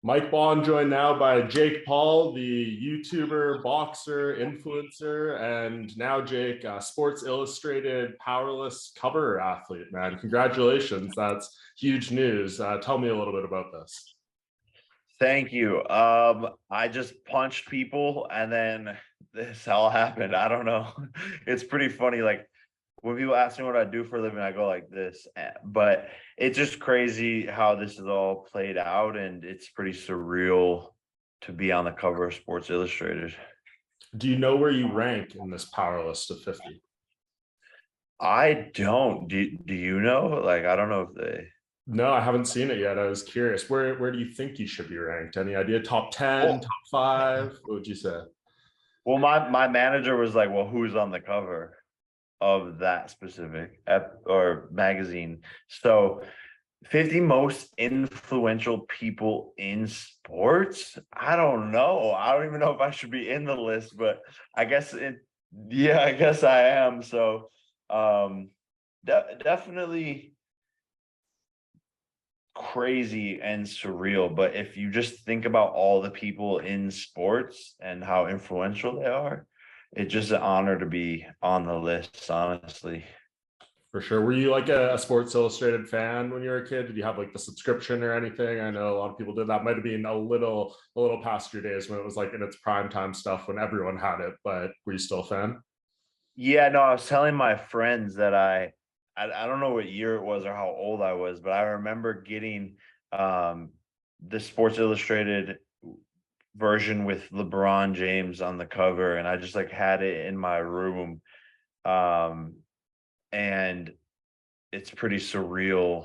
Mike Bohn joined now by Jake Paul, the YouTuber, boxer, influencer, and now Jake, Sports Illustrated powerless cover athlete, man. Congratulations. That's huge news. Tell me a little bit about this. Thank you. I just punched people and then this all happened. I don't know. It's pretty funny. Like when people ask me what I do for a living, I go like this. But it's just crazy how this is all played out, and it's pretty surreal to be on the cover of Sports Illustrated. Do you know where you rank in this power list of 50? I don't. Do you know? Like I don't know if they. No, I haven't seen it yet. I was curious. Where do you think you should be ranked? Any idea? Top 10, top Well, five? What would you say? my manager was like, "Well, who's on the cover of that specific or magazine?" So 50 most influential people in sports. I don't know. I don't even know if I should be in the list, but I guess yeah, I guess I am. So definitely crazy and surreal. But if you just think about all the people in sports and how influential they are, it's just an honor to be on the list, honestly. For sure. Were you like a Sports Illustrated fan when you were a kid? Did you have like the subscription or anything? I know a lot of people did that. Might have been a little past your days when it was like in its prime time stuff when everyone had it, but were you still a fan? Yeah, no, I was telling my friends that I don't know what year it was or how old I was, but I remember getting um the Sports Illustrated version with LeBron James on the cover, and I just like had it in my room. Um and it's pretty surreal,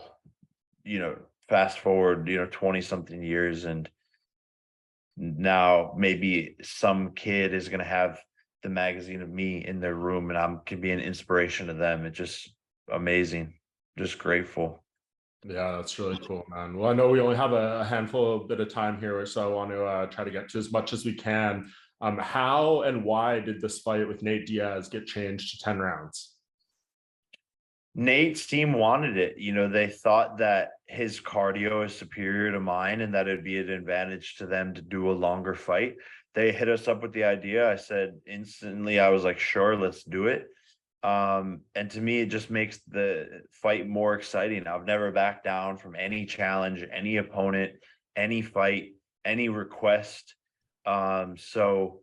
fast forward, 20 something years, and now maybe some kid is going to have the magazine of me in their room, and I'm can be an inspiration to them. It's just amazing, just grateful. Yeah, that's really cool, man. Well, I know we only have a handful of bit of time here, so I want to try to get to as much as we can. How and why did this fight with Nate Diaz get changed to 10 rounds? Nate's team wanted it. They thought that his cardio is superior to mine and that it'd be an advantage to them to do a longer fight. They hit us up with the idea. I said instantly, I was like, sure, let's do it. And to me, it just makes the fight more exciting. I've never backed down from any challenge, any opponent, any fight, any request. So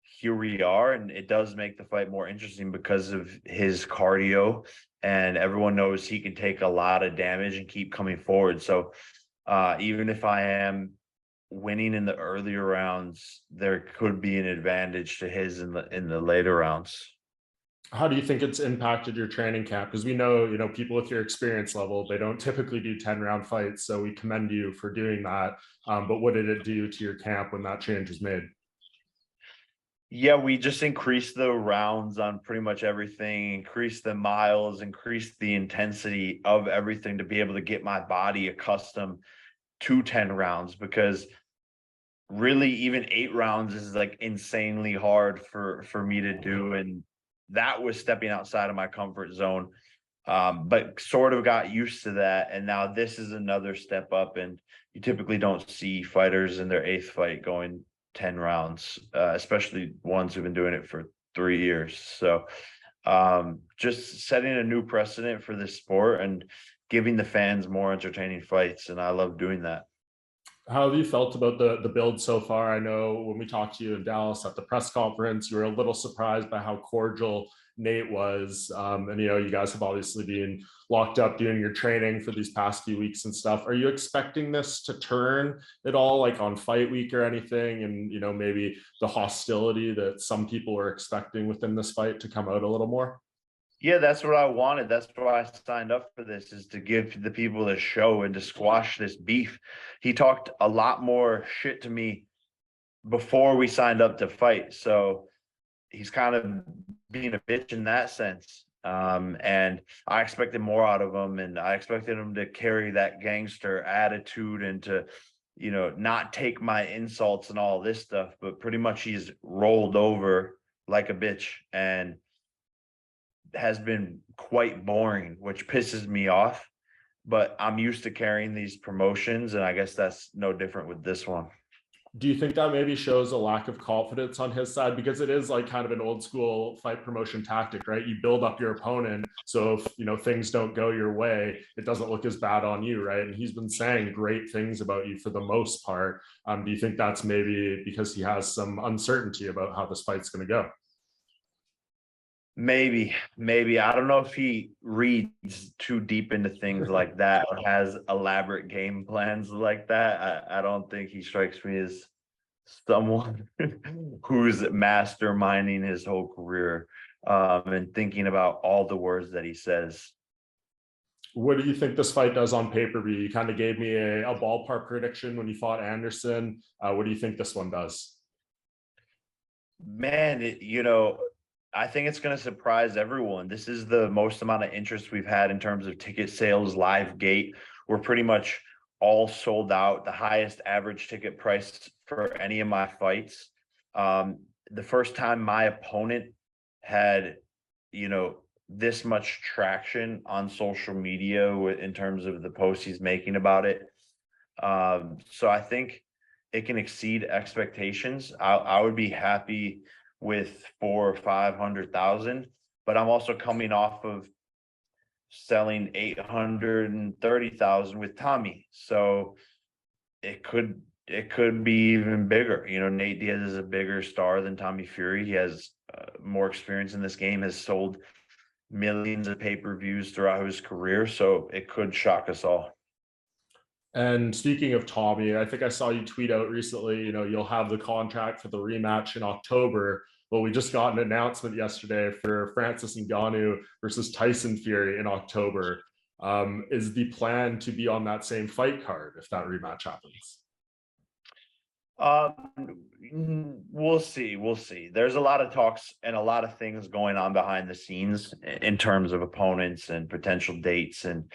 here we are, and it does make the fight more interesting because of his cardio, and everyone knows he can take a lot of damage and keep coming forward. So even if I am winning in the earlier rounds, there could be an advantage to his in the later rounds. How do you think it's impacted your training camp? Because we know, people with your experience level, they don't typically do 10-round fights. So we commend you for doing that. But what did it do to your camp when that change was made? Yeah, we just increased the rounds on pretty much everything, increased the miles, increased the intensity of everything to be able to get my body accustomed to 10 rounds, because really even 8 rounds is like insanely hard for me to do. And that was stepping outside of my comfort zone. But sort of got used to that. And now this is another step up. And you typically don't see fighters in their eighth fight going 10 rounds, especially ones who've been doing it for 3 years. So just setting a new precedent for this sport and giving the fans more entertaining fights. And I love doing that. How have you felt about the build so far? I know when we talked to you in Dallas at the press conference, you were a little surprised by how cordial Nate was. And you guys have obviously been locked up doing your training for these past few weeks and stuff. Are you expecting this to turn at all, like on fight week or anything? And maybe the hostility that some people were expecting within this fight to come out a little more? Yeah, that's what I wanted. That's why I signed up for this, is to give the people a show and to squash this beef. He talked a lot more shit to me before we signed up to fight. So he's kind of being a bitch in that sense. And I expected more out of him, and I expected him to carry that gangster attitude and to, not take my insults and all this stuff. But pretty much he's rolled over like a bitch and has been quite boring, which pisses me off. but I'm used to carrying these promotions, and I guess that's no different with this one. Do you think that maybe shows a lack of confidence on his side? Because it is like kind of an old school fight promotion tactic, right? You build up your opponent. So if, things don't go your way, it doesn't look as bad on you, right? And he's been saying great things about you for the most part. Do you think that's maybe because he has some uncertainty about how this fight's going to go? Maybe. I don't know if he reads too deep into things like that or has elaborate game plans like that. I don't think he strikes me as someone who's masterminding his whole career, and thinking about all the words that he says. What do you think this fight does on pay-per-view? You kind of gave me a ballpark prediction when you fought Anderson. What do you think this one does? Man, I think it's going to surprise everyone. This is the most amount of interest we've had in terms of ticket sales, live gate. We're pretty much all sold out, the highest average ticket price for any of my fights. The first time my opponent had, this much traction on social media in terms of the posts he's making about it. So I think it can exceed expectations. I would be happy with 400,000 or 500,000, but I'm also coming off of selling 830,000 with Tommy, so it could be even bigger. Nate Diaz is a bigger star than Tommy Fury. He has more experience in this game, has sold millions of pay-per-views throughout his career, so it could shock us all. And speaking of Tommy, I think I saw you tweet out recently, you'll have the contract for the rematch in October. Well, we just got an announcement yesterday for Francis Ngannou versus Tyson Fury in October. Is the plan to be on that same fight card if that rematch happens? We'll see. We'll see. There's a lot of talks and a lot of things going on behind the scenes in terms of opponents and potential dates and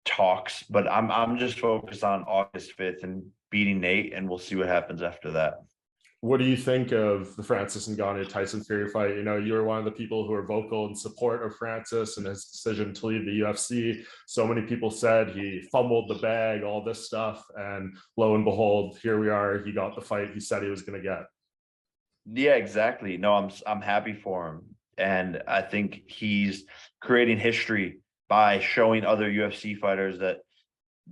talks, but I'm just focused on August 5th and beating Nate, and we'll see what happens after that. What do you think of the Francis Ngannou Tyson Fury fight? You were one of the people who were vocal in support of Francis and his decision to leave the UFC. So many people said he fumbled the bag, all this stuff, and lo and behold, here we are. He got the fight he said he was going to get. Yeah, exactly. No, I'm happy for him, and I think he's creating history by showing other UFC fighters that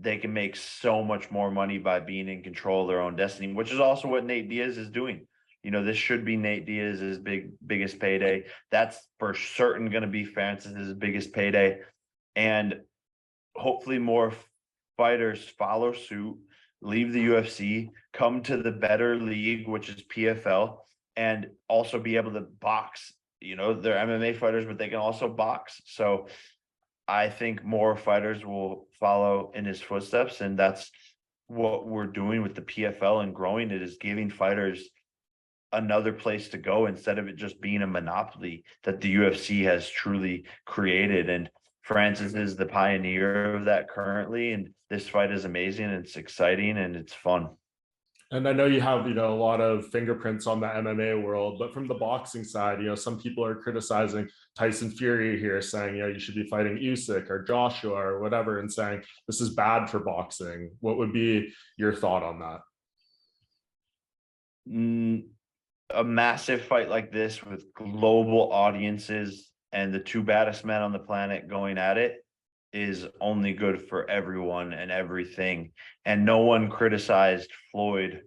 they can make so much more money by being in control of their own destiny, which is also what Nate Diaz is doing. This should be Nate Diaz's biggest payday. That's for certain going to be Francis's biggest payday. And hopefully more fighters follow suit, leave the UFC, come to the better league, which is PFL, and also be able to box. They're MMA fighters, but they can also box. So I think more fighters will follow in his footsteps, and that's what we're doing with the PFL and growing it, is giving fighters another place to go instead of it just being a monopoly that the UFC has truly created. And Francis is the pioneer of that currently, and this fight is amazing, and it's exciting, and it's fun. And I know you have, a lot of fingerprints on the MMA world, but from the boxing side, some people are criticizing Tyson Fury here, saying, you should be fighting Usyk or Joshua or whatever, and saying this is bad for boxing. What would be your thought on that? A massive fight like this with global audiences and the two baddest men on the planet going at it is only good for everyone and everything. And no one criticized Floyd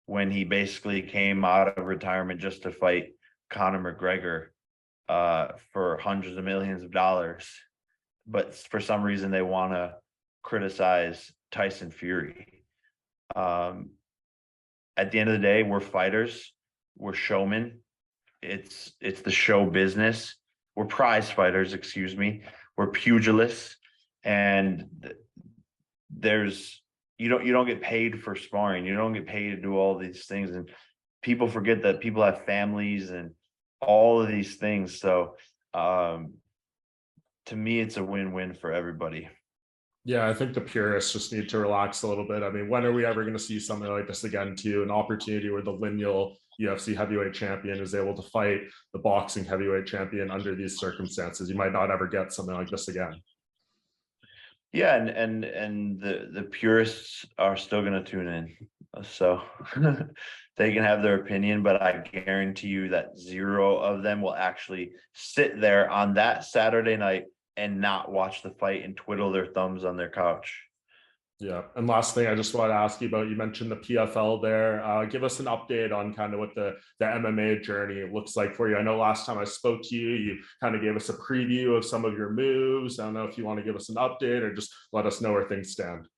when he basically came out of retirement just to fight Conor McGregor for hundreds of millions of dollars. But for some reason, they want to criticize Tyson Fury. At the end of the day, we're fighters. We're showmen. It's the show business. We're prize fighters, excuse me. We're pugilists. And you don't get paid for sparring. You don't get paid to do all these things. And people forget that people have families and all of these things. So to me, it's a win-win for everybody. Yeah, I think the purists just need to relax a little bit. I mean, when are we ever going to see something like this again, too? An opportunity where the lineal UFC heavyweight champion is able to fight the boxing heavyweight champion under these circumstances. You might not ever get something like this again. Yeah, and the purists are still gonna tune in. So they can have their opinion, but I guarantee you that zero of them will actually sit there on that Saturday night and not watch the fight and twiddle their thumbs on their couch. Yeah. And last thing I just want to ask you about, you mentioned the PFL there. Give us an update on kind of what the MMA journey looks like for you. I know last time I spoke to you, you kind of gave us a preview of some of your moves. I don't know if you want to give us an update or just let us know where things stand.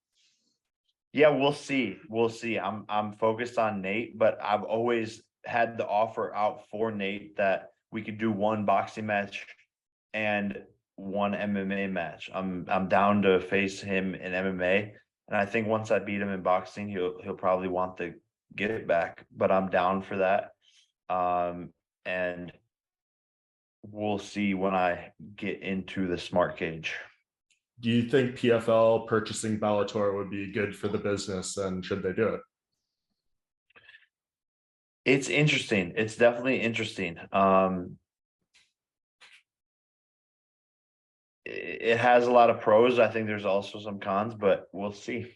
Yeah, we'll see. We'll see. I'm focused on Nate, but I've always had the offer out for Nate that we could do one boxing match and one MMA match. I'm down to face him in MMA, and I think once I beat him in boxing, he'll probably want to get it back. But I'm down for that. And we'll see when I get into the smart cage. Do you think PFL purchasing Bellator would be good for the business, and should they do it? It's interesting. It's definitely interesting. It has a lot of pros. I think there's also some cons, but we'll see.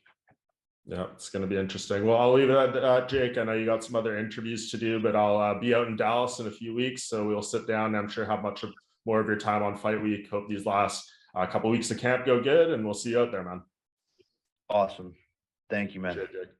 Yeah, it's going to be interesting. Well, I'll leave it at that, Jake. I know you got some other interviews to do, but I'll be out in Dallas in a few weeks. So we'll sit down. I'm sure have more of your time on fight week. Hope these last couple weeks of camp go good, and we'll see you out there, man. Awesome. Thank you, man. Appreciate it, Jake.